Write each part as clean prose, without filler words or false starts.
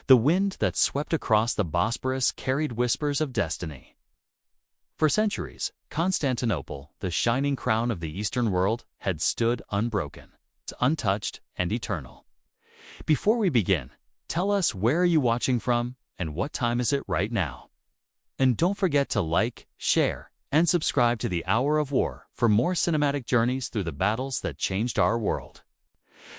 The wind that swept across the Bosporus carried whispers of destiny. For centuries, Constantinople, the shining crown of the Eastern world, had stood unbroken, untouched, and eternal. Before we begin, tell us, where are you watching from, and what time is it right now? And don't forget to like, share, and subscribe to the Hour of War for more cinematic journeys through the battles that changed our world.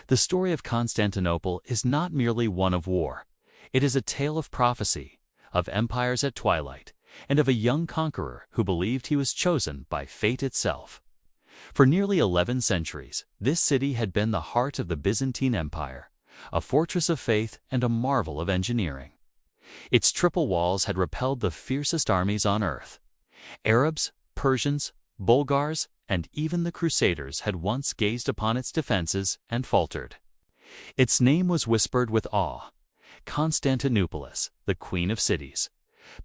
The story of Constantinople is not merely one of war. It is a tale of prophecy, of empires at twilight, and of a young conqueror who believed he was chosen by fate itself. For nearly 11 centuries, this city had been the heart of the Byzantine Empire, a fortress of faith and a marvel of engineering. Its triple walls had repelled the fiercest armies on earth. Arabs, Persians, Bulgars, and even the Crusaders had once gazed upon its defenses and faltered. Its name was whispered with awe, Constantinopolis, the Queen of Cities.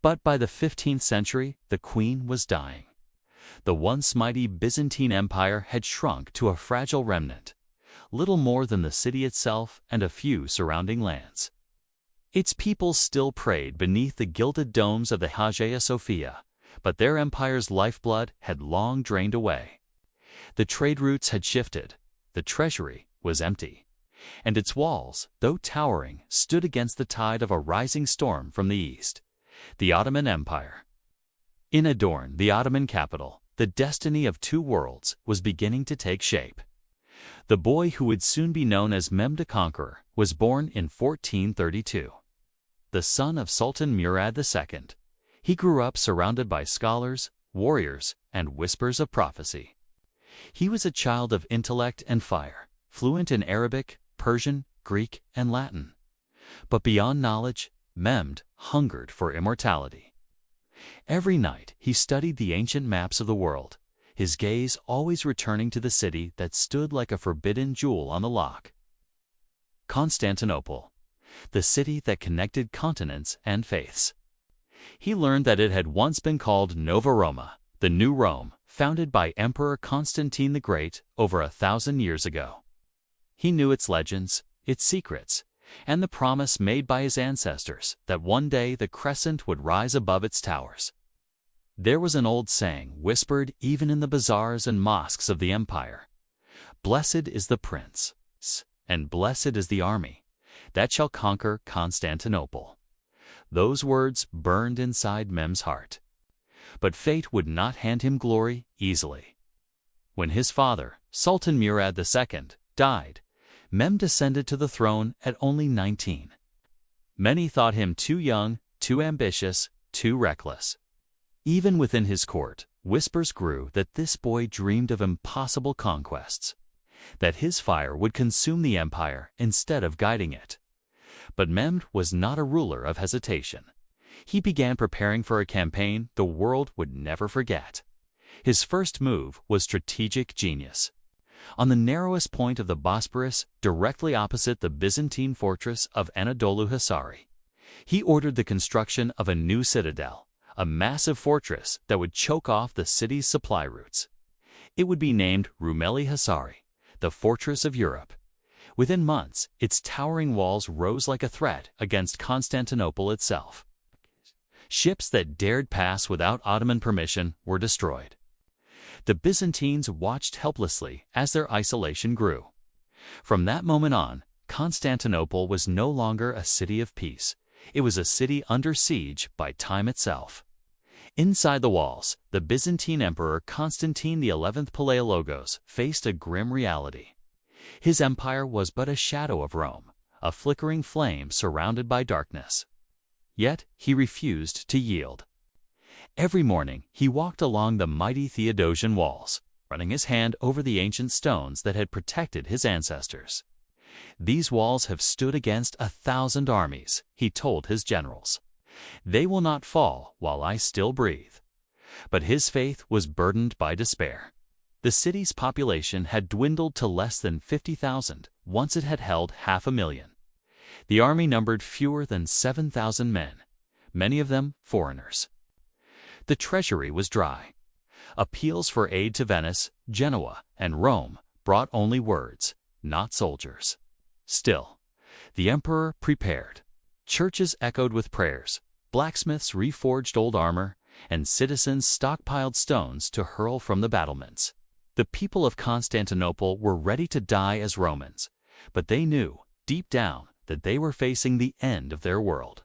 But by the 15th century, the queen was dying. The once mighty Byzantine Empire had shrunk to a fragile remnant, little more than the city itself and a few surrounding lands. Its people still prayed beneath the gilded domes of the Hagia Sophia, but their empire's lifeblood had long drained away. The trade routes had shifted, the treasury was empty, and its walls, though towering, stood against the tide of a rising storm from the east. The Ottoman Empire. In Adorn, the Ottoman capital, the destiny of two worlds was beginning to take shape. The boy who would soon be known as Mehmed the Conqueror was born in 1432. The son of Sultan Murad II, he grew up surrounded by scholars, warriors, and whispers of prophecy. He was a child of intellect and fire, fluent in Arabic, Persian, Greek, and Latin. But beyond knowledge, Mehmed hungered for immortality. Every night he studied the ancient maps of the world, his gaze always returning to the city that stood like a forbidden jewel on the lock. Constantinople, the city that connected continents and faiths. He learned that it had once been called Nova Roma, the New Rome, founded by Emperor Constantine the Great over 1,000 years ago. He knew its legends, its secrets, and the promise made by his ancestors that one day the crescent would rise above its towers. There was an old saying whispered even in the bazaars and mosques of the empire: "Blessed is the prince, and blessed is the army, that shall conquer Constantinople." Those words burned inside Mehmed's heart. But fate would not hand him glory easily. When his father, Sultan Murad II, died, Mehmed descended to the throne at only 19. Many thought him too young, too ambitious, too reckless. Even within his court, whispers grew that this boy dreamed of impossible conquests, that his fire would consume the empire instead of guiding it. But Mehmed was not a ruler of hesitation. He began preparing for a campaign the world would never forget. His first move was strategic genius. On the narrowest point of the Bosporus, directly opposite the Byzantine fortress of Anadolu Hisari, he ordered the construction of a new citadel, a massive fortress that would choke off the city's supply routes. It would be named Rumeli Hisari, the Fortress of Europe. Within months, its towering walls rose like a threat against Constantinople itself. Ships that dared pass without Ottoman permission were destroyed. The Byzantines watched helplessly as their isolation grew. From that moment on, Constantinople was no longer a city of peace. It was a city under siege by time itself. Inside the walls, the Byzantine Emperor Constantine XI Palaiologos faced a grim reality. His empire was but a shadow of Rome, a flickering flame surrounded by darkness. Yet he refused to yield. Every morning he walked along the mighty Theodosian walls, running his hand over the ancient stones that had protected his ancestors. "These walls have stood against 1,000 armies," he told his generals. "They will not fall while I still breathe." But his faith was burdened by despair. The city's population had dwindled to less than 50,000, once it had held 500,000. The army numbered fewer than 7,000 men, many of them foreigners. The treasury was dry. Appeals for aid to Venice, Genoa, and Rome brought only words, not soldiers. Still, the emperor prepared. Churches echoed with prayers, blacksmiths reforged old armor, and citizens stockpiled stones to hurl from the battlements. The people of Constantinople were ready to die as Romans, but they knew, deep down, that they were facing the end of their world.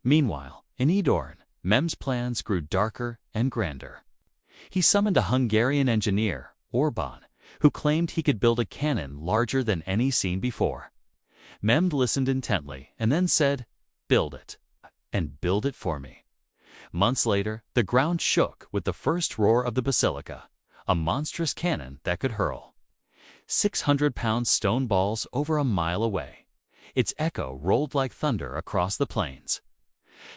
Meanwhile, in Edirne, Mehmed's plans grew darker and grander. He summoned a Hungarian engineer, Orban, who claimed he could build a cannon larger than any seen before. Mehmed listened intently and then said, "Build it, and build it for me." Months later, the ground shook with the first roar of the basilica, a monstrous cannon that could hurl 600-pound stone balls over a mile away. Its echo rolled like thunder across the plains.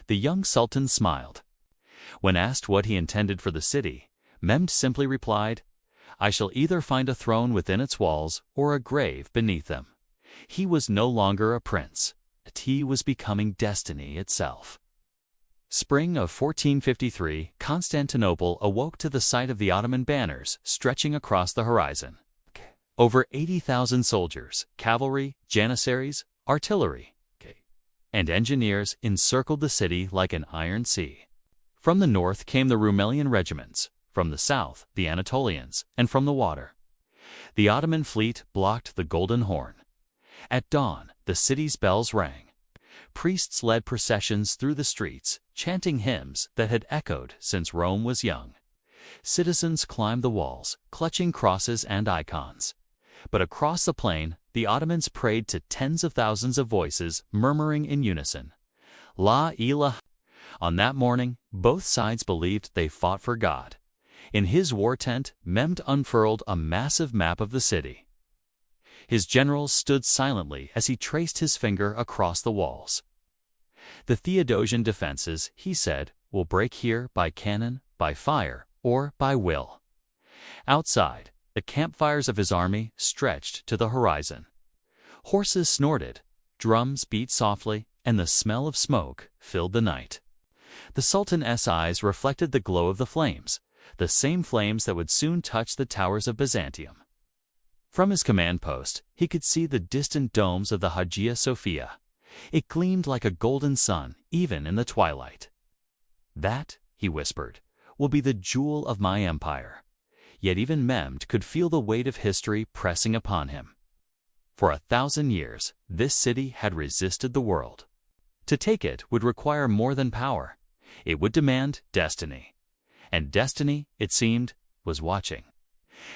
The young sultan smiled. When asked what he intended for the city, Mehmed simply replied, "I shall either find a throne within its walls or a grave beneath them." He was no longer a prince. He was becoming destiny itself. Spring of 1453, Constantinople awoke to the sight of the Ottoman banners stretching across the horizon. Over 80,000 soldiers, cavalry, janissaries, artillery, and engineers encircled the city like an iron sea. From the north came the Rumelian regiments, from the south the Anatolians, and from the water. The Ottoman fleet blocked the Golden Horn. At dawn, the city's bells rang. Priests led processions through the streets, chanting hymns that had echoed since Rome was young. Citizens climbed the walls, clutching crosses and icons. But across the plain, the Ottomans prayed to tens of thousands of voices murmuring in unison, "La ilaha." On that morning, both sides believed they fought for God. In his war tent, Mehmed unfurled a massive map of the city. His generals stood silently as he traced his finger across the walls. "The Theodosian defenses," he said, "will break here by cannon, by fire, or by will." Outside, the campfires of his army stretched to the horizon. Horses snorted, drums beat softly, and the smell of smoke filled the night. The Sultan's eyes reflected the glow of the flames, the same flames that would soon touch the towers of Byzantium. From his command post, he could see the distant domes of the Hagia Sophia. It gleamed like a golden sun, even in the twilight. "That," he whispered, "will be the jewel of my empire." Yet even Mehmed could feel the weight of history pressing upon him. For 1,000 years, this city had resisted the world. To take it would require more than power. It would demand destiny. And destiny, it seemed, was watching.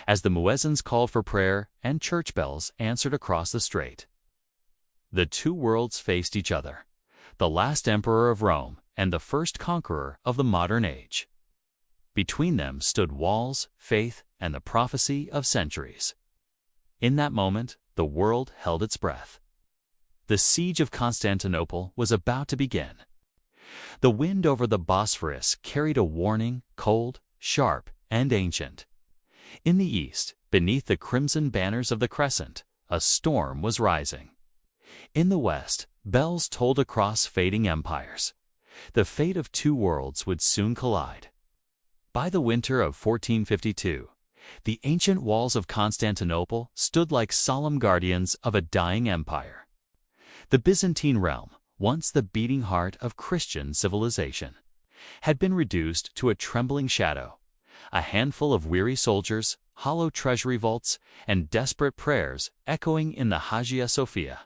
As the muezzins called for prayer and church bells answered across the strait, the two worlds faced each other, the last emperor of Rome and the first conqueror of the modern age. Between them stood walls, faith, and the prophecy of centuries. In that moment, the world held its breath. The siege of Constantinople was about to begin. The wind over the Bosphorus carried a warning, cold, sharp, and ancient. In the east, beneath the crimson banners of the crescent, a storm was rising. In the west, bells tolled across fading empires. The fate of two worlds would soon collide. By the winter of 1452, the ancient walls of Constantinople stood like solemn guardians of a dying empire. The Byzantine realm, once the beating heart of Christian civilization, had been reduced to a trembling shadow. A handful of weary soldiers, hollow treasury vaults, and desperate prayers echoing in the Hagia Sophia.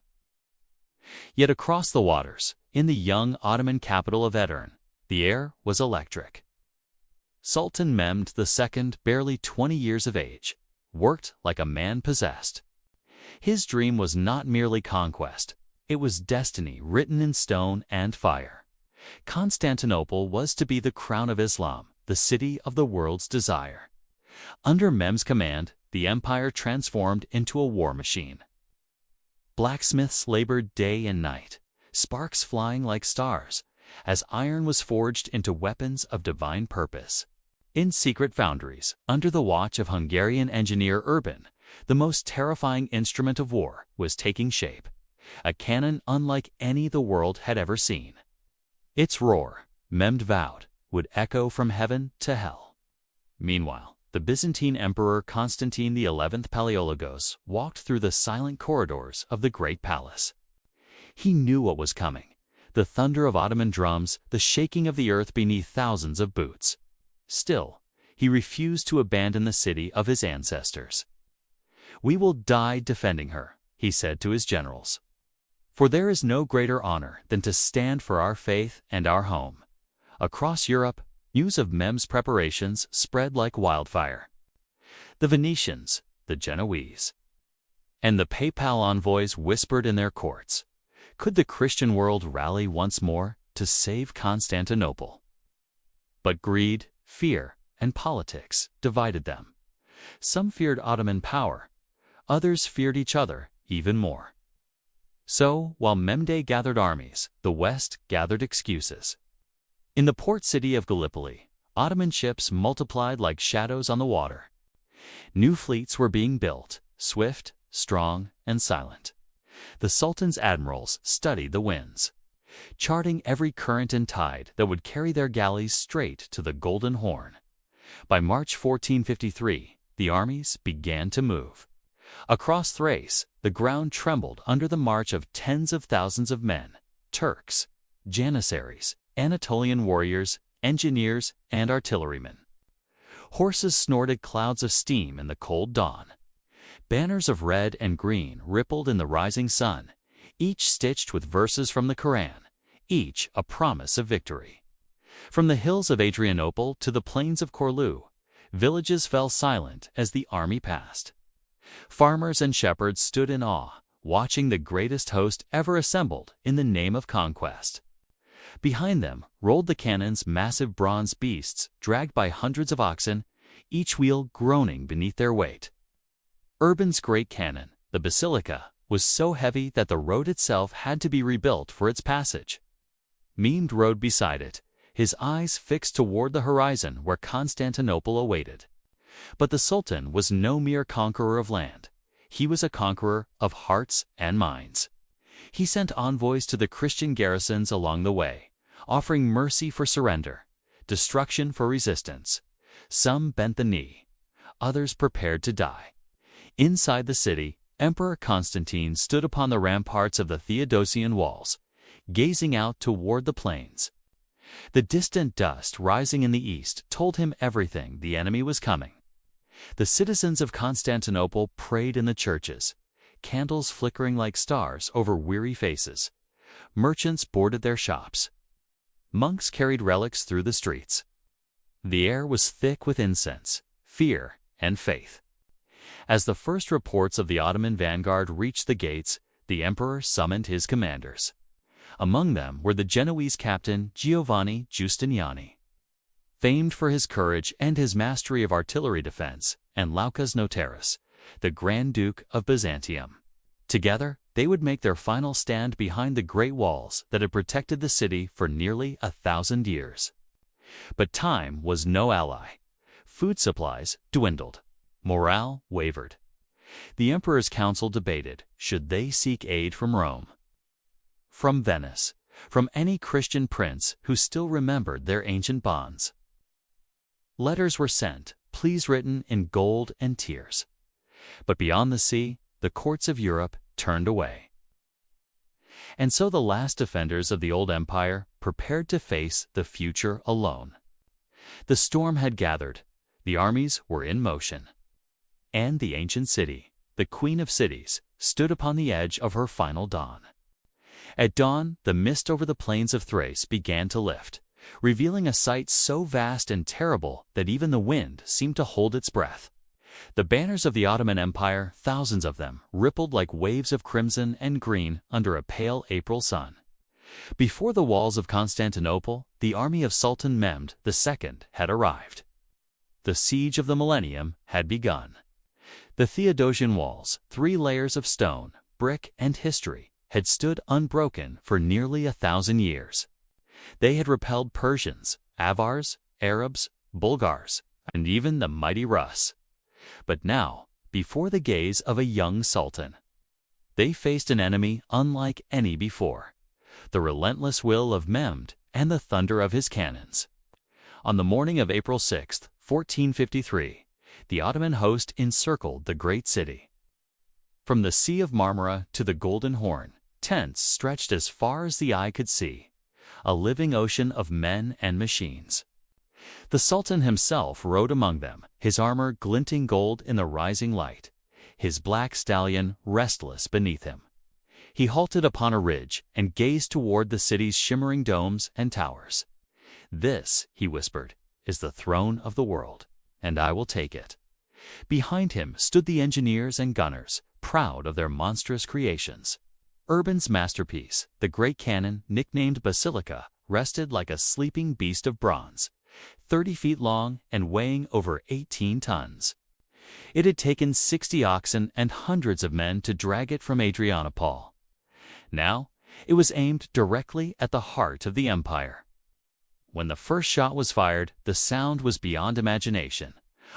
Yet across the waters, in the young Ottoman capital of Edirne, the air was electric. Sultan Mehmed II, barely 20 years of age, worked like a man possessed. His dream was not merely conquest, it was destiny written in stone and fire. Constantinople was to be the crown of Islam, the city of the world's desire. Under Mehmed's command, the empire transformed into a war machine. Blacksmiths labored day and night, sparks flying like stars, as iron was forged into weapons of divine purpose. In secret foundries, under the watch of Hungarian engineer Urban, the most terrifying instrument of war was taking shape, a cannon unlike any the world had ever seen. Its roar, Mehmed vowed, would echo from heaven to hell. Meanwhile, the Byzantine Emperor Constantine XI Palaeologos walked through the silent corridors of the great palace. He knew what was coming, the thunder of Ottoman drums, the shaking of the earth beneath thousands of boots. Still, he refused to abandon the city of his ancestors. "We will die defending her," he said to his generals. "For there is no greater honor than to stand for our faith and our home." Across Europe, news of Mehmed's preparations spread like wildfire. The Venetians, the Genoese, and the papal envoys whispered in their courts, could the Christian world rally once more to save Constantinople? But greed, fear, and politics divided them. Some feared Ottoman power, others feared each other even more. So, while Mehmed gathered armies, the West gathered excuses. In the port city of Gallipoli, Ottoman ships multiplied like shadows on the water. New fleets were being built, swift, strong, and silent. The Sultan's admirals studied the winds, charting every current and tide that would carry their galleys straight to the Golden Horn. By March 1453, the armies began to move. Across Thrace, the ground trembled under the march of tens of thousands of men, Turks, Janissaries, Anatolian warriors, engineers, and artillerymen. Horses snorted clouds of steam in the cold dawn. Banners of red and green rippled in the rising sun, each stitched with verses from the Koran, each a promise of victory. From the hills of Adrianople to the plains of Corlu, villages fell silent as the army passed. Farmers and shepherds stood in awe, watching the greatest host ever assembled in the name of conquest. Behind them rolled the cannon's massive bronze beasts dragged by hundreds of oxen, each wheel groaning beneath their weight. Urban's great cannon, the basilica, was so heavy that the road itself had to be rebuilt for its passage. Mehmed rode beside it, his eyes fixed toward the horizon where Constantinople awaited. But the Sultan was no mere conqueror of land. He was a conqueror of hearts and minds. He sent envoys to the Christian garrisons along the way, offering mercy for surrender, destruction for resistance. Some bent the knee, others prepared to die. Inside the city, Emperor Constantine stood upon the ramparts of the Theodosian walls, gazing out toward the plains. The distant dust rising in the east told him everything the enemy was coming. The citizens of Constantinople prayed in the churches, candles flickering like stars over weary faces. Merchants boarded their shops. Monks carried relics through the streets. The air was thick with incense, fear, and faith. As the first reports of the Ottoman vanguard reached the gates, the emperor summoned his commanders. Among them were the Genoese captain Giovanni Giustiniani, famed for his courage and his mastery of artillery defense, and Laucus Notaras, the Grand Duke of Byzantium. Together, they would make their final stand behind the great walls that had protected the city for nearly 1,000 years. But time was no ally. Food supplies dwindled. Morale wavered. The emperor's council debated, should they seek aid from Rome, from Venice, from any Christian prince who still remembered their ancient bonds. Letters were sent, pleas written in gold and tears. But beyond the sea, the courts of Europe turned away. And so the last defenders of the old empire prepared to face the future alone. The storm had gathered, the armies were in motion. And the ancient city, the queen of cities, stood upon the edge of her final dawn. At dawn, the mist over the plains of Thrace began to lift, revealing a sight so vast and terrible that even the wind seemed to hold its breath. The banners of the Ottoman Empire, thousands of them, rippled like waves of crimson and green under a pale April sun. Before the walls of Constantinople, the army of Sultan Mehmed II had arrived. The siege of the millennium had begun. The Theodosian walls, 3 layers of stone, brick, and history, had stood unbroken for nearly 1,000 years. They had repelled Persians, Avars, Arabs, Bulgars, and even the mighty Rus. But now, before the gaze of a young sultan, they faced an enemy unlike any before, the relentless will of Mehmed and the thunder of his cannons. On the morning of April 6, 1453, the Ottoman host encircled the great city. From the Sea of Marmara to the Golden Horn, Tents stretched as far as the eye could see, a living ocean of men and machines. The Sultan himself rode among them, his armor glinting gold in the rising light, his black stallion restless beneath him. He halted upon a ridge and gazed toward the city's shimmering domes and towers. "This," he whispered, "is the throne of the world, and I will take it." Behind him stood the engineers and gunners, proud of their monstrous creations. Urban's masterpiece, the great cannon nicknamed Basilica, rested like a sleeping beast of bronze, 30 feet long and weighing over 18 tons. It had taken 60 oxen and hundreds of men to drag it from Adrianople. Now, it was aimed directly at the heart of the empire. When the first shot was fired, the sound was beyond imagination,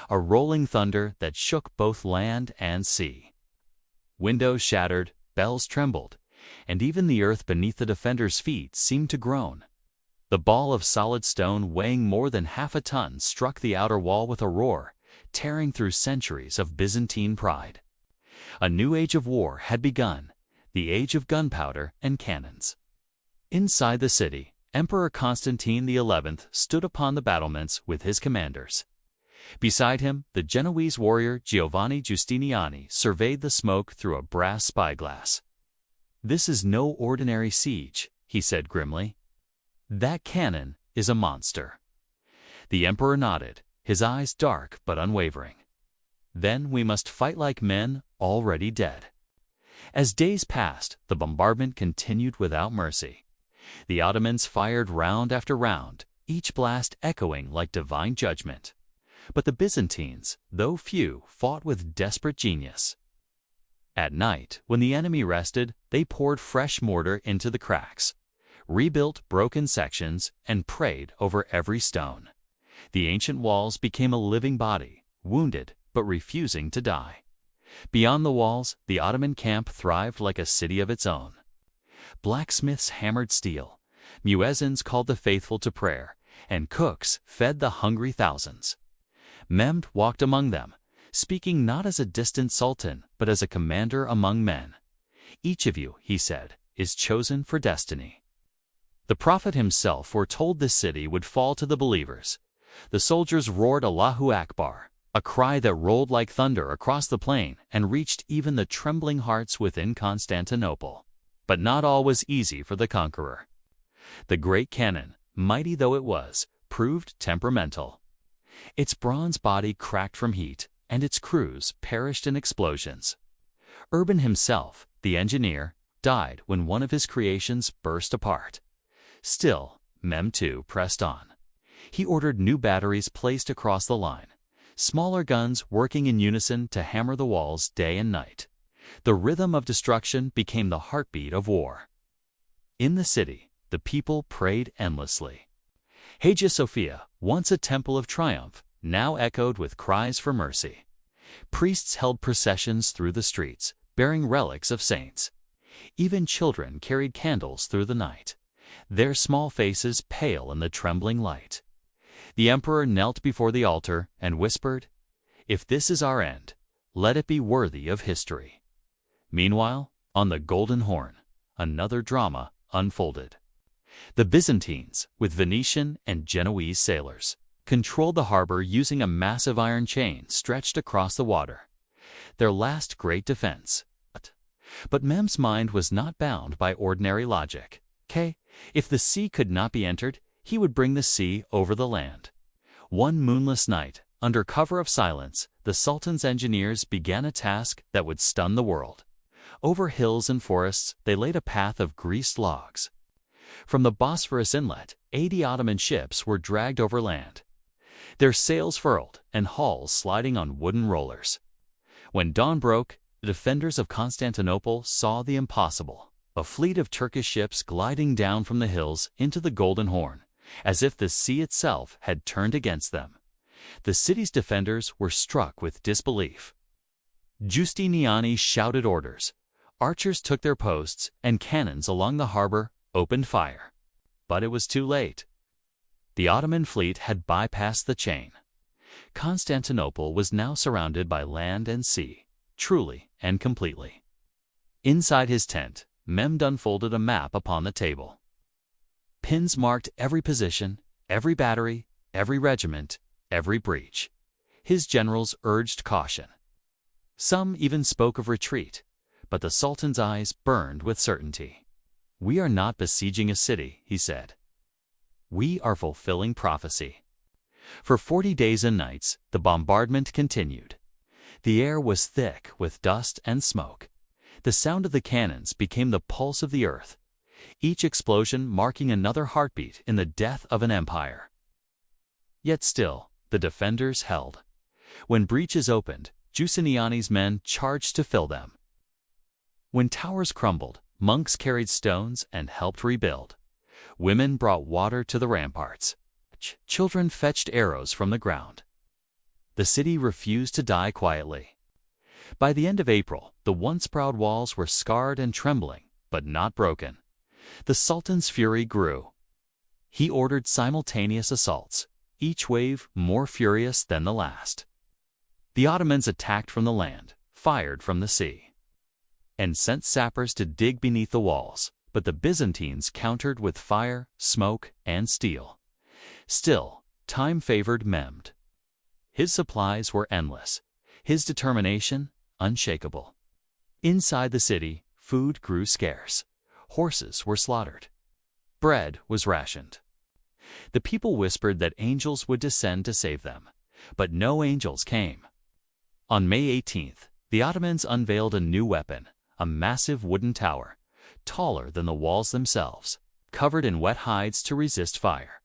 a rolling thunder that shook both land and sea. Windows shattered, bells trembled, and even the earth beneath the defenders' feet seemed to groan. The ball of solid stone weighing more than half a ton struck the outer wall with a roar, tearing through centuries of Byzantine pride. A new age of war had begun, the age of gunpowder and cannons. Inside the city, Emperor Constantine XI stood upon the battlements with his commanders. Beside him, the Genoese warrior Giovanni Giustiniani surveyed the smoke through a brass spyglass. "This is no ordinary siege," he said grimly. "That cannon is a monster." The emperor nodded, his eyes dark but unwavering. "Then we must fight like men already dead." As days passed, the bombardment continued without mercy. The Ottomans fired round after round, each blast echoing like divine judgment. But the Byzantines, though few, fought with desperate genius. At night, when the enemy rested, they poured fresh mortar into the cracks, rebuilt broken sections, and prayed over every stone. The ancient walls became a living body, wounded but refusing to die. Beyond the walls, the Ottoman camp thrived like a city of its own. Blacksmiths hammered steel, muezzins called the faithful to prayer, and cooks fed the hungry thousands. Mehmed walked among them, speaking not as a distant sultan, but as a commander among men. "Each of you," he said, "is chosen for destiny." The prophet himself foretold this city would fall to the believers. The soldiers roared Allahu Akbar, a cry that rolled like thunder across the plain and reached even the trembling hearts within Constantinople. But not all was easy for the conqueror. The great cannon, mighty though it was, proved temperamental. Its bronze body cracked from heat, and its crews perished in explosions. Urban himself, the engineer, died when one of his creations burst apart. Still, Mehmed too pressed on. He ordered new batteries placed across the line, smaller guns working in unison to hammer the walls day and night. The rhythm of destruction became the heartbeat of war. In the city, the people prayed endlessly. Hagia Sophia, once a temple of triumph, now echoed with cries for mercy. Priests held processions through the streets, bearing relics of saints. Even children carried candles through the night, their small faces pale in the trembling light. The emperor knelt before the altar and whispered, "If this is our end, let it be worthy of history." Meanwhile, on the Golden Horn, another drama unfolded. The Byzantines, with Venetian and Genoese sailors, controlled the harbor using a massive iron chain stretched across the water, their last great defense. But Mehmed's mind was not bound by ordinary logic. If the sea could not be entered, he would bring the sea over the land. One moonless night, under cover of silence, the Sultan's engineers began a task that would stun the world. Over hills and forests, they laid a path of greased logs. From the Bosphorus inlet, 80 Ottoman ships were dragged over land, their sails furled and hulls sliding on wooden rollers. When dawn broke, the defenders of Constantinople saw the impossible, a fleet of Turkish ships gliding down from the hills into the Golden Horn, as if the sea itself had turned against them. The city's defenders were struck with disbelief. Giustiniani shouted orders. Archers took their posts, and cannons along the harbor opened fire. But it was too late. The Ottoman fleet had bypassed the chain. Constantinople was now surrounded by land and sea, truly and completely. Inside his tent, Mehmed unfolded a map upon the table. Pins marked every position, every battery, every regiment, every breach. His generals urged caution. Some even spoke of retreat, but the Sultan's eyes burned with certainty. "We are not besieging a city," he said. "We are fulfilling prophecy." For 40 days and nights, the bombardment continued. The air was thick with dust and smoke. The sound of the cannons became the pulse of the earth, each explosion marking another heartbeat in the death of an empire. Yet still, the defenders held. When breaches opened, Giustiniani's men charged to fill them. When towers crumbled, monks carried stones and helped rebuild. Women brought water to the ramparts. Children fetched arrows from the ground. The city refused to die quietly. By the end of April, the once proud walls were scarred and trembling, but not broken. The Sultan's fury grew. He ordered simultaneous assaults, each wave more furious than the last. The Ottomans attacked from the land, fired from the sea, and sent sappers to dig beneath the walls, but the Byzantines countered with fire, smoke, and steel. Still, time favored Mehmed. His supplies were endless, his determination unshakable. Inside the city, food grew scarce. Horses were slaughtered. Bread was rationed. The people whispered that angels would descend to save them, but no angels came. On May 18th, the Ottomans unveiled a new weapon, a massive wooden tower, taller than the walls themselves, covered in wet hides to resist fire.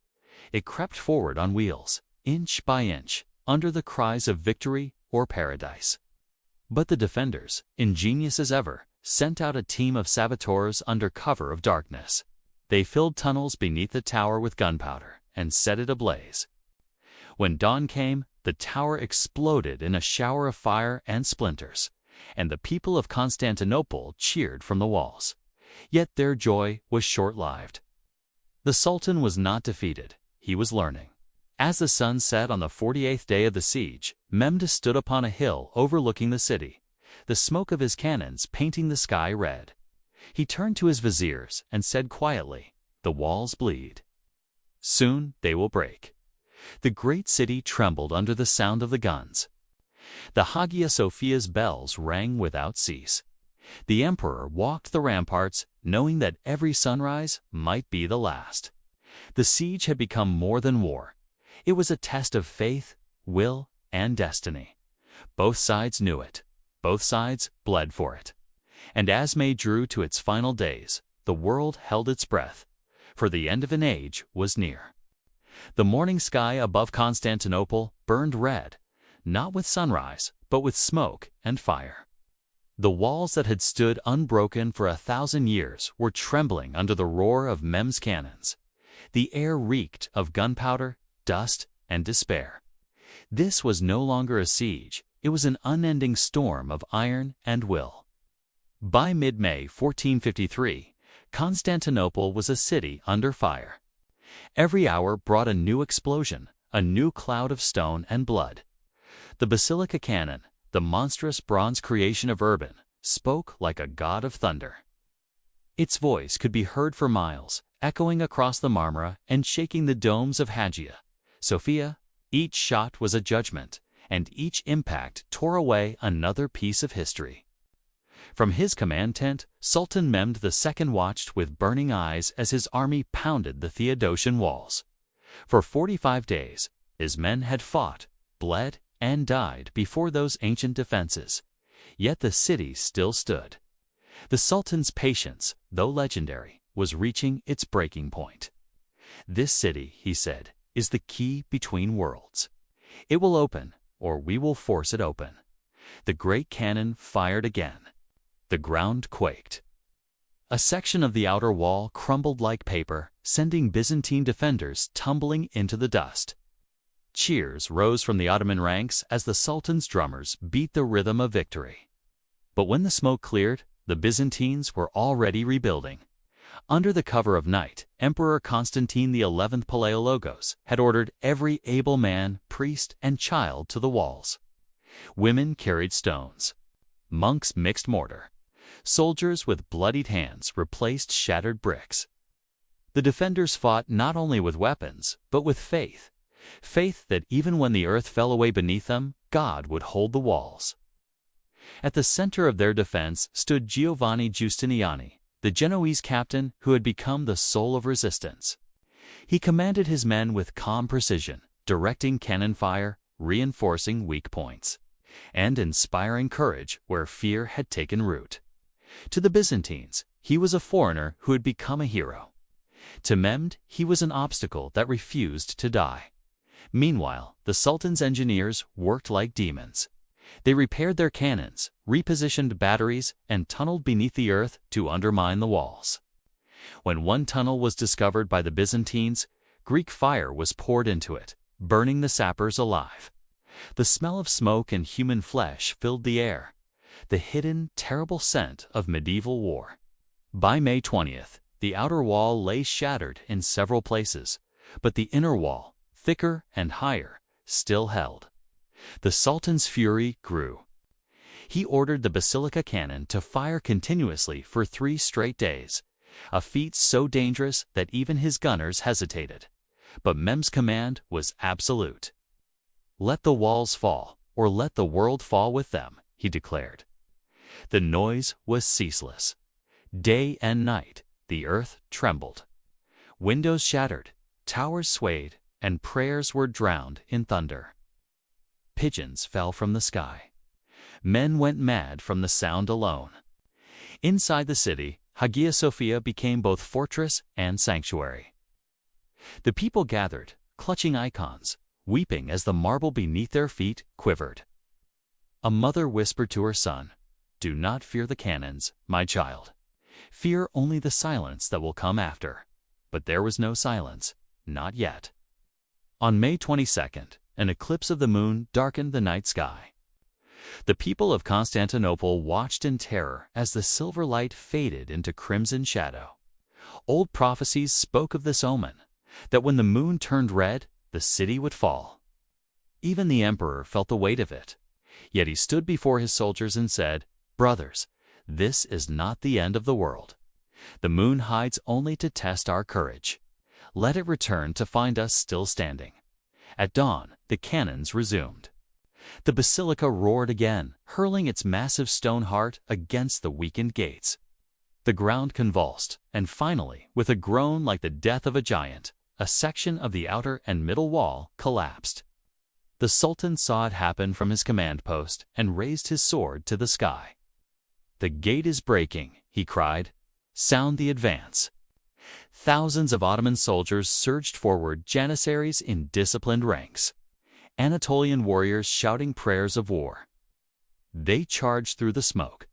It crept forward on wheels, inch by inch, under the cries of victory or paradise. But the defenders, ingenious as ever, sent out a team of saboteurs under cover of darkness. They filled tunnels beneath the tower with gunpowder and set it ablaze. When dawn came, the tower exploded in a shower of fire and splinters, and the people of Constantinople cheered from the walls. Yet their joy was short-lived. The Sultan was not defeated. He was learning. As the sun set on the 48th day of the siege, Mehmed stood upon a hill overlooking the city, the smoke of his cannons painting the sky red. He turned to his viziers and said quietly, "The walls bleed. Soon they will break." The great city trembled under the sound of the guns. The Hagia Sophia's bells rang without cease. The emperor walked the ramparts, knowing that every sunrise might be the last. The siege had become more than war. It was a test of faith, will, and destiny. Both sides knew it. Both sides bled for it. And as May drew to its final days, the world held its breath, for the end of an age was near. The morning sky above Constantinople burned red, not with sunrise, but with smoke and fire. The walls that had stood unbroken for 1,000 years were trembling under the roar of Mehmed's cannons. The air reeked of gunpowder, dust, and despair. This was no longer a siege, it was an unending storm of iron and will. By mid-May 1453, Constantinople was a city under fire. Every hour brought a new explosion, a new cloud of stone and blood. The basilica cannon, the monstrous bronze creation of Urban, spoke like a god of thunder. Its voice could be heard for miles, echoing across the Marmara and shaking the domes of Hagia, Sophia. Each shot was a judgment, and each impact tore away another piece of history. From his command tent, Sultan Mehmed II watched with burning eyes as his army pounded the Theodosian walls. For 45 days, his men had fought, bled, and died before those ancient defenses. Yet the city still stood. The Sultan's patience, though legendary, was reaching its breaking point. "This city," he said, "is the key between worlds. It will open, or we will force it open." The great cannon fired again. The ground quaked. A section of the outer wall crumbled like paper, sending Byzantine defenders tumbling into the dust. Cheers rose from the Ottoman ranks as the Sultan's drummers beat the rhythm of victory. But when the smoke cleared, the Byzantines were already rebuilding. Under the cover of night, Emperor Constantine XI Palaiologos had ordered every able man, priest, and child to the walls. Women carried stones. Monks mixed mortar. Soldiers with bloodied hands replaced shattered bricks. The defenders fought not only with weapons, but with faith. Faith that even when the earth fell away beneath them, God would hold the walls. At the center of their defense stood Giovanni Giustiniani, the Genoese captain who had become the soul of resistance. He commanded his men with calm precision, directing cannon fire, reinforcing weak points, and inspiring courage where fear had taken root. To the Byzantines, he was a foreigner who had become a hero. To Mehmed, he was an obstacle that refused to die. Meanwhile, the Sultan's engineers worked like demons. They repaired their cannons, repositioned batteries, and tunneled beneath the earth to undermine the walls. When one tunnel was discovered by the Byzantines, Greek fire was poured into it, burning the sappers alive. The smell of smoke and human flesh filled the air, the hidden, terrible scent of medieval war. By May 20th, the outer wall lay shattered in several places, but the inner wall, thicker and higher, still held. The Sultan's fury grew. He ordered the basilica cannon to fire continuously for 3 straight days, a feat so dangerous that even his gunners hesitated. But Mehmed's command was absolute. "Let the walls fall, or let the world fall with them," he declared. The noise was ceaseless. Day and night, the earth trembled. Windows shattered, towers swayed, and prayers were drowned in thunder. Pigeons fell from the sky. Men went mad from the sound alone. Inside the city, Hagia Sophia became both fortress and sanctuary. The people gathered, clutching icons, weeping as the marble beneath their feet quivered. A mother whispered to her son, "Do not fear the cannons, my child. Fear only the silence that will come after." But there was no silence, not yet. On May 22nd, an eclipse of the moon darkened the night sky. The people of Constantinople watched in terror as the silver light faded into crimson shadow. Old prophecies spoke of this omen, that when the moon turned red, the city would fall. Even the emperor felt the weight of it. Yet he stood before his soldiers and said, "Brothers, this is not the end of the world. The moon hides only to test our courage. Let it return to find us still standing." At dawn, the cannons resumed. The basilica roared again, hurling its massive stone heart against the weakened gates. The ground convulsed, and finally, with a groan like the death of a giant, a section of the outer and middle wall collapsed. The Sultan saw it happen from his command post and raised his sword to the sky. "The gate is breaking," he cried. "Sound the advance." Thousands of Ottoman soldiers surged forward, janissaries in disciplined ranks, Anatolian warriors shouting prayers of war. They charged through the smoke,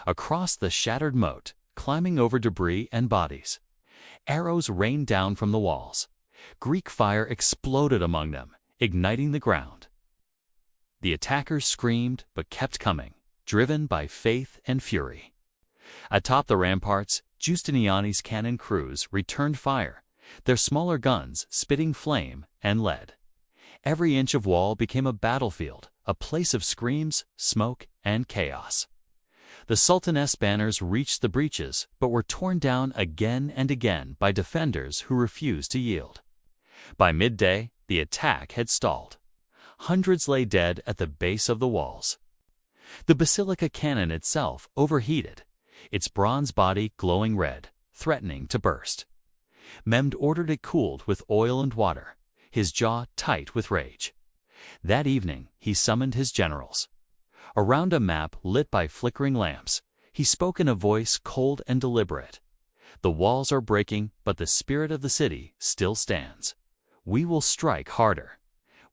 across the shattered moat, climbing over debris and bodies. Arrows rained down from the walls. Greek fire exploded among them, igniting the ground. The attackers screamed but kept coming, driven by faith and fury. Atop the ramparts, Giustiniani's cannon crews returned fire, their smaller guns spitting flame and lead. Every inch of wall became a battlefield, a place of screams, smoke, and chaos. The Sultaness banners reached the breaches, but were torn down again and again by defenders who refused to yield. By midday, the attack had stalled. Hundreds lay dead at the base of the walls. The basilica cannon itself overheated, its bronze body glowing red, threatening to burst. Mehmed ordered it cooled with oil and water, his jaw tight with rage. That evening, he summoned his generals. Around a map lit by flickering lamps, he spoke in a voice cold and deliberate. "The walls are breaking, but the spirit of the city still stands. We will strike harder.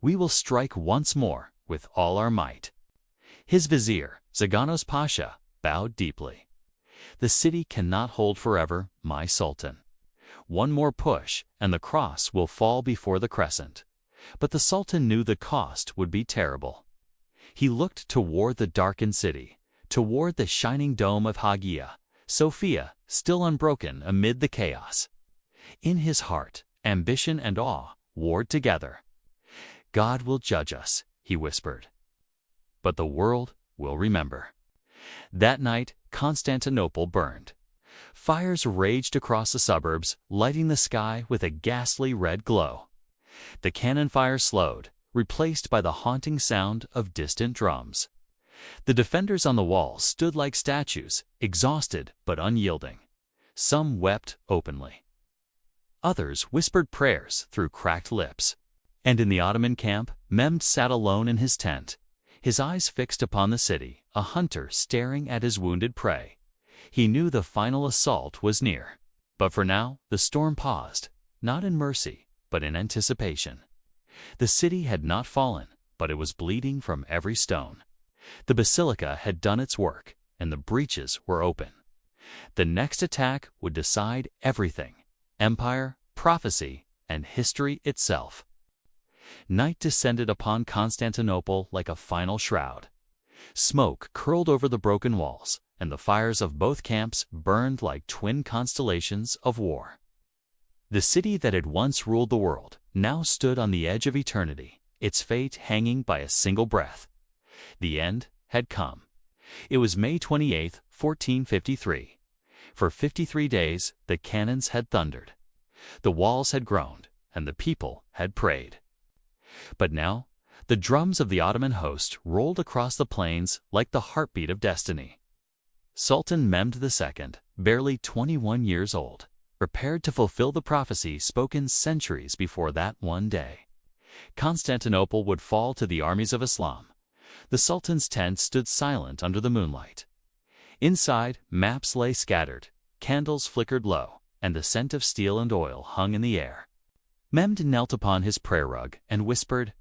We will strike once more with all our might." His vizier, Zaganos Pasha, bowed deeply. "The city cannot hold forever, my Sultan. One more push, and the cross will fall before the crescent." But the Sultan knew the cost would be terrible. He looked toward the darkened city, toward the shining dome of Hagia, Sophia, still unbroken amid the chaos. In his heart, ambition and awe warred together. "God will judge us," he whispered. "But the world will remember." That night, Constantinople burned. Fires raged across the suburbs, lighting the sky with a ghastly red glow. The cannon fire slowed, replaced by the haunting sound of distant drums. The defenders on the walls stood like statues, exhausted but unyielding. Some wept openly. Others whispered prayers through cracked lips. And in the Ottoman camp, Mehmed sat alone in his tent, his eyes fixed upon the city, a hunter staring at his wounded prey. He knew the final assault was near. But for now, the storm paused, not in mercy, but in anticipation. The city had not fallen, but it was bleeding from every stone. The basilica had done its work, and the breaches were open. The next attack would decide everything: empire, prophecy, and history itself. Night descended upon Constantinople like a final shroud. Smoke curled over the broken walls, and the fires of both camps burned like twin constellations of war. The city that had once ruled the world now stood on the edge of eternity, its fate hanging by a single breath. The end had come. It was May 28, 1453. For 53 days, the cannons had thundered. The walls had groaned, and the people had prayed. But now, the drums of the Ottoman host rolled across the plains like the heartbeat of destiny. Sultan Mehmed II, barely 21 years old, prepared to fulfill the prophecy spoken centuries before that one day. Constantinople would fall to the armies of Islam. The Sultan's tent stood silent under the moonlight. Inside, maps lay scattered, candles flickered low, and the scent of steel and oil hung in the air. Mehmed knelt upon his prayer rug and whispered,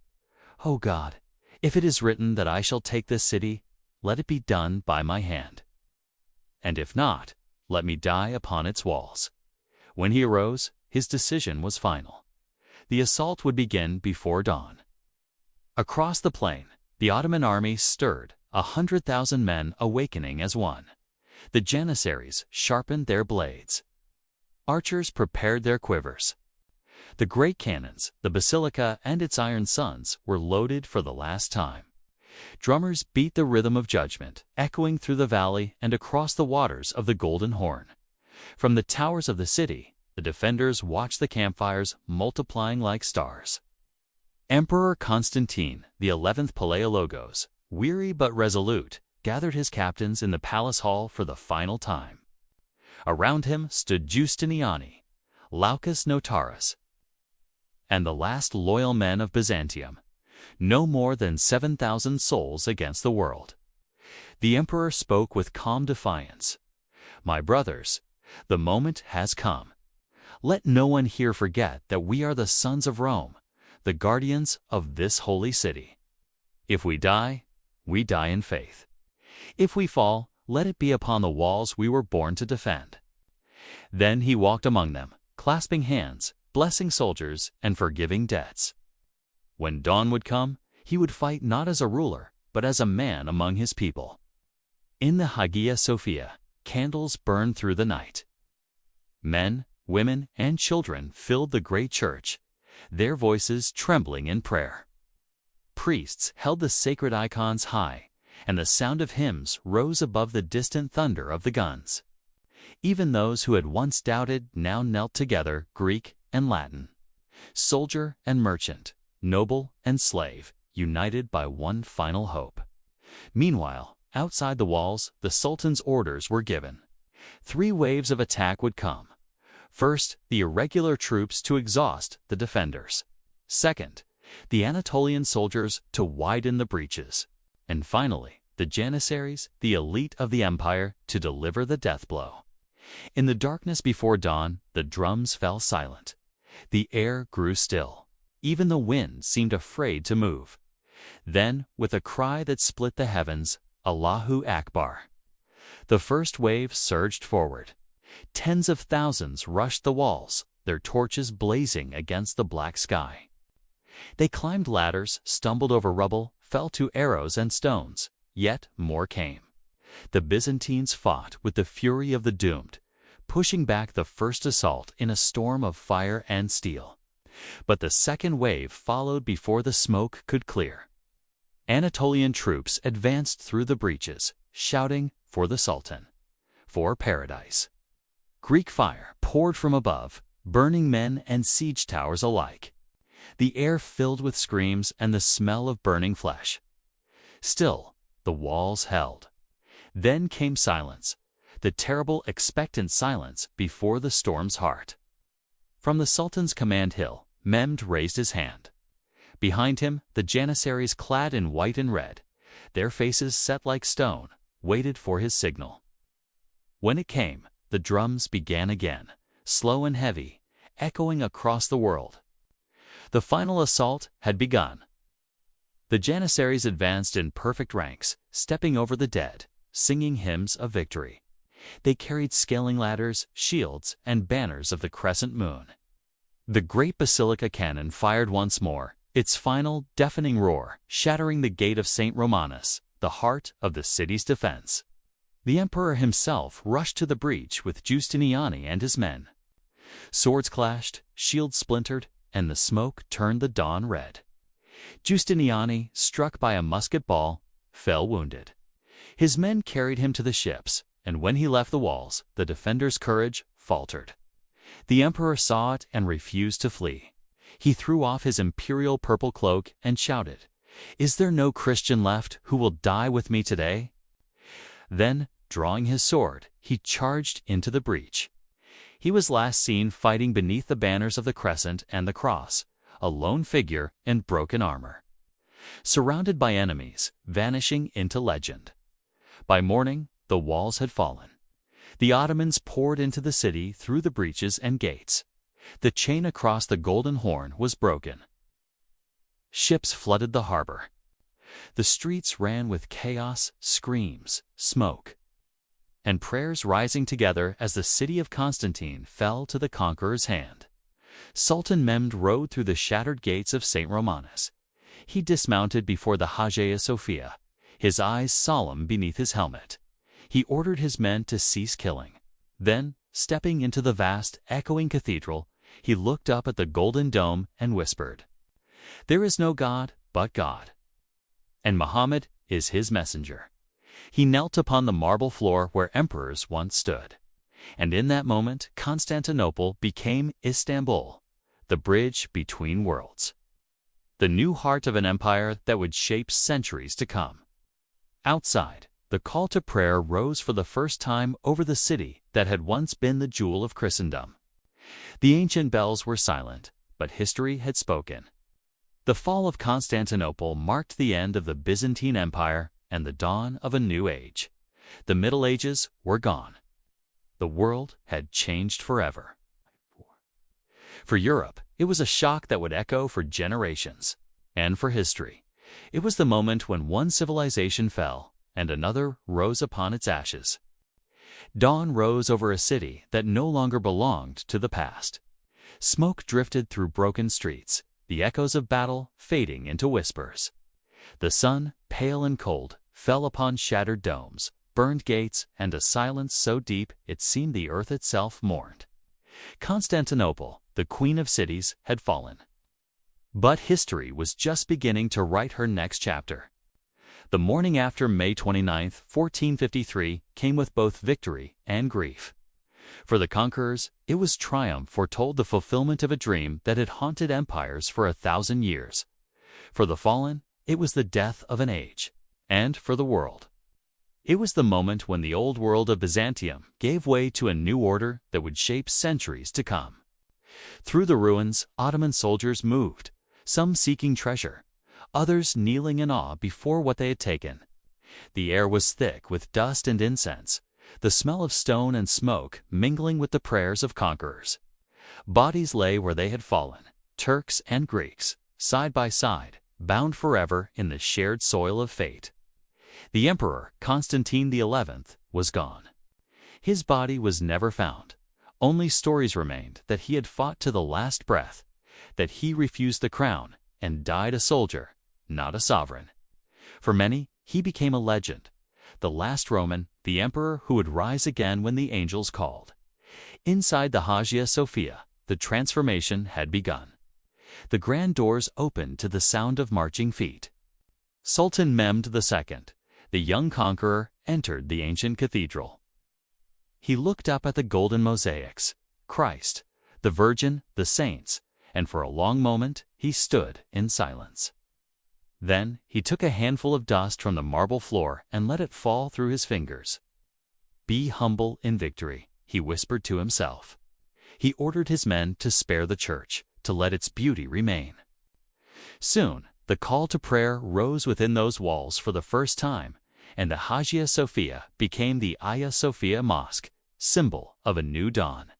"O God, if it is written that I shall take this city, let it be done by my hand. And if not, let me die upon its walls." When he arose, his decision was final. The assault would begin before dawn. Across the plain, the Ottoman army stirred, 100,000 men awakening as one. The Janissaries sharpened their blades. Archers prepared their quivers. The great cannons, the basilica and its iron sons, were loaded for the last time. Drummers beat the rhythm of judgment, echoing through the valley and across the waters of the Golden Horn. From the towers of the city, the defenders watched the campfires multiplying like stars. Emperor Constantine, the 11th Palaiologos, weary but resolute, gathered his captains in the palace hall for the final time. Around him stood Justiniani, Laucus Notaras, and the last loyal men of Byzantium, no more than 7,000 souls against the world. The emperor spoke with calm defiance. "My brothers, the moment has come. Let no one here forget that we are the sons of Rome, the guardians of this holy city. If we die in faith. If we fall, let it be upon the walls we were born to defend." Then he walked among them, clasping hands, blessing soldiers, and forgiving debts. When dawn would come, he would fight not as a ruler, but as a man among his people. In the Hagia Sophia, candles burned through the night. Men, women, and children filled the great church, their voices trembling in prayer. Priests held the sacred icons high, and the sound of hymns rose above the distant thunder of the guns. Even those who had once doubted now knelt together, Greek and Latin, soldier and merchant, noble and slave, united by one final hope. Meanwhile, outside the walls, the Sultan's orders were given. 3 waves of attack would come. First, the irregular troops to exhaust the defenders. Second, the Anatolian soldiers to widen the breaches. And finally, the Janissaries, the elite of the empire, to deliver the death blow. In the darkness before dawn, the drums fell silent. The air grew still. Even the wind seemed afraid to move. Then, with a cry that split the heavens, Allahu Akbar. The first wave surged forward. Tens of thousands rushed the walls, their torches blazing against the black sky. They climbed ladders, stumbled over rubble, fell to arrows and stones. Yet more came. The Byzantines fought with the fury of the doomed, pushing back the first assault in a storm of fire and steel. But the second wave followed before the smoke could clear. Anatolian troops advanced through the breaches, shouting for the Sultan, for paradise. Greek fire poured from above, burning men and siege towers alike. The air filled with screams and the smell of burning flesh. Still, the walls held. Then came silence, the terrible expectant silence before the storm's heart. From the Sultan's command hill, Mehmed raised his hand. Behind him, the Janissaries clad in white and red, their faces set like stone, waited for his signal. When it came, the drums began again, slow and heavy, echoing across the world. The final assault had begun. The Janissaries advanced in perfect ranks, stepping over the dead, singing hymns of victory. They carried scaling ladders, shields, and banners of the crescent moon. The great basilica cannon fired once more, its final, deafening roar shattering the gate of St. Romanus, the heart of the city's defense. The emperor himself rushed to the breach with Giustiniani and his men. Swords clashed, shields splintered, and the smoke turned the dawn red. Giustiniani, struck by a musket ball, fell wounded. His men carried him to the ships, and when he left the walls, the defenders' courage faltered. The emperor saw it and refused to flee. He threw off his imperial purple cloak and shouted, "Is there no Christian left who will die with me today?" Then, drawing his sword, he charged into the breach. He was last seen fighting beneath the banners of the crescent and the cross, a lone figure in broken armor. Surrounded by enemies, vanishing into legend. By morning, the walls had fallen. The Ottomans poured into the city through the breaches and gates. The chain across the Golden Horn was broken. Ships flooded the harbor. The streets ran with chaos, screams, smoke, and prayers rising together as the city of Constantine fell to the conqueror's hand. Sultan Mehmed rode through the shattered gates of St. Romanus. He dismounted before the Hagia Sophia, his eyes solemn beneath his helmet. He ordered his men to cease killing. Then, stepping into the vast, echoing cathedral, he looked up at the golden dome and whispered, "There is no God but God, and Muhammad is his messenger." He knelt upon the marble floor where emperors once stood. And in that moment, Constantinople became Istanbul, the bridge between worlds. The new heart of an empire that would shape centuries to come. Outside, the call to prayer rose for the first time over the city that had once been the jewel of Christendom. The ancient bells were silent, but history had spoken. The fall of Constantinople marked the end of the Byzantine Empire and the dawn of a new age. The Middle Ages were gone. The world had changed forever. For Europe, it was a shock that would echo for generations. And for history, it was the moment when one civilization fell and another rose upon its ashes. Dawn rose over a city that no longer belonged to the past. Smoke drifted through broken streets, the echoes of battle fading into whispers. The sun, pale and cold, fell upon shattered domes, burned gates, and a silence so deep it seemed the earth itself mourned. Constantinople, the queen of cities, had fallen. But history was just beginning to write her next chapter. The morning after May 29, 1453, came with both victory and grief. For the conquerors, it was triumph foretold the fulfillment of a dream that had haunted empires for 1,000 years. For the fallen, it was the death of an age. And for the world, it was the moment when the old world of Byzantium gave way to a new order that would shape centuries to come. Through the ruins, Ottoman soldiers moved, some seeking treasure, others kneeling in awe before what they had taken. The air was thick with dust and incense, the smell of stone and smoke mingling with the prayers of conquerors. Bodies lay where they had fallen, Turks and Greeks, side by side, bound forever in the shared soil of fate. The emperor, Constantine XI, was gone. His body was never found. Only stories remained that he had fought to the last breath, that he refused the crown and died a soldier, not a sovereign. For many, he became a legend, the last Roman, the emperor who would rise again when the angels called. Inside the Hagia Sophia, the transformation had begun. The grand doors opened to the sound of marching feet. Sultan Mehmed II, the young conqueror entered the ancient cathedral. He looked up at the golden mosaics, Christ, the Virgin, the saints, and for a long moment he stood in silence. Then he took a handful of dust from the marble floor and let it fall through his fingers. "Be humble in victory," he whispered to himself. He ordered his men to spare the church, to let its beauty remain. Soon, the call to prayer rose within those walls for the first time, and the Hagia Sophia became the Hagia Sophia Mosque, symbol of a new dawn.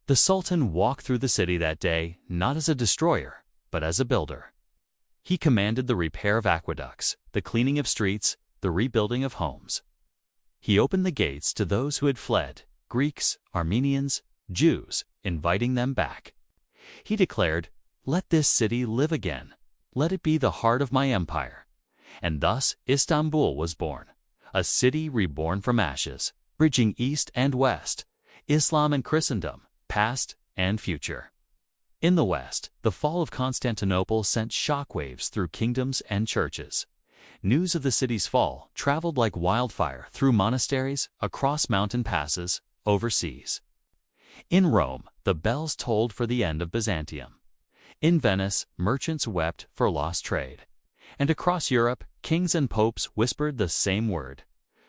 The Sultan walked through the city that day not as a destroyer, but as a builder. He commanded the repair of aqueducts, the cleaning of streets, the rebuilding of homes. He opened the gates to those who had fled, Greeks, Armenians, Jews, inviting them back. He declared, "Let this city live again. Let it be the heart of my empire." And thus Istanbul was born, a city reborn from ashes, bridging East and West, Islam and Christendom, past and future. In the West, the fall of Constantinople sent shockwaves through kingdoms and churches. News of the city's fall traveled like wildfire through monasteries, across mountain passes, overseas. In Rome, the bells tolled for the end of Byzantium. In Venice, merchants wept for lost trade. And across Europe, kings and popes whispered the same word: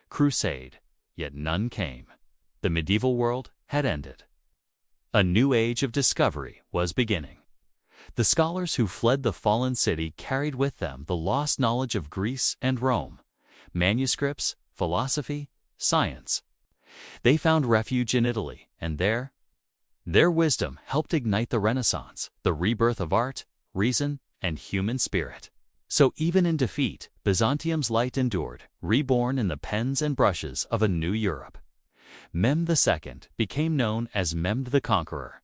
crusade, yet none came. The medieval world had ended. A new age of discovery was beginning. The scholars who fled the fallen city carried with them the lost knowledge of Greece and Rome, manuscripts, philosophy, science. They found refuge in Italy, and their wisdom helped ignite the Renaissance, the rebirth of art, reason, and human spirit. So even in defeat, Byzantium's light endured, reborn in the pens and brushes of a new Europe. Mehmed II became known as Mehmed the Conqueror,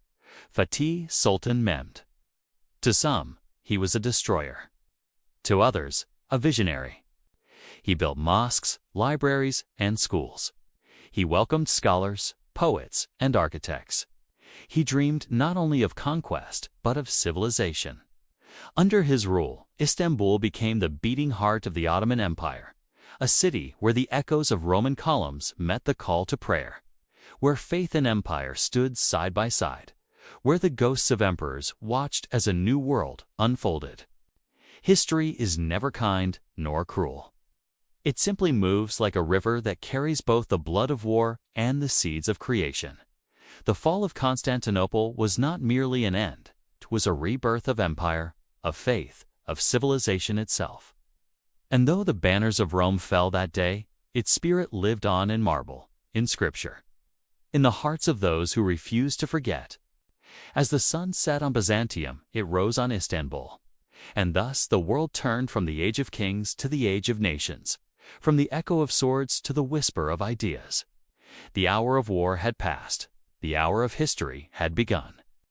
Fatih Sultan Mehmed. To some, he was a destroyer. To others, a visionary. He built mosques, libraries, and schools. He welcomed scholars, poets, and architects. He dreamed not only of conquest, but of civilization. Under his rule, Istanbul became the beating heart of the Ottoman Empire, a city where the echoes of Roman columns met the call to prayer, where faith and empire stood side by side, where the ghosts of emperors watched as a new world unfolded. History is never kind nor cruel. It simply moves like a river that carries both the blood of war and the seeds of creation. The fall of Constantinople was not merely an end, it was a rebirth of empire, of faith, of civilization itself. And though the banners of Rome fell that day, its spirit lived on in marble, in Scripture, in the hearts of those who refused to forget. As the sun set on Byzantium, it rose on Istanbul. And thus the world turned from the age of kings to the age of nations, from the echo of swords to the whisper of ideas. The hour of war had passed. The hour of history had begun.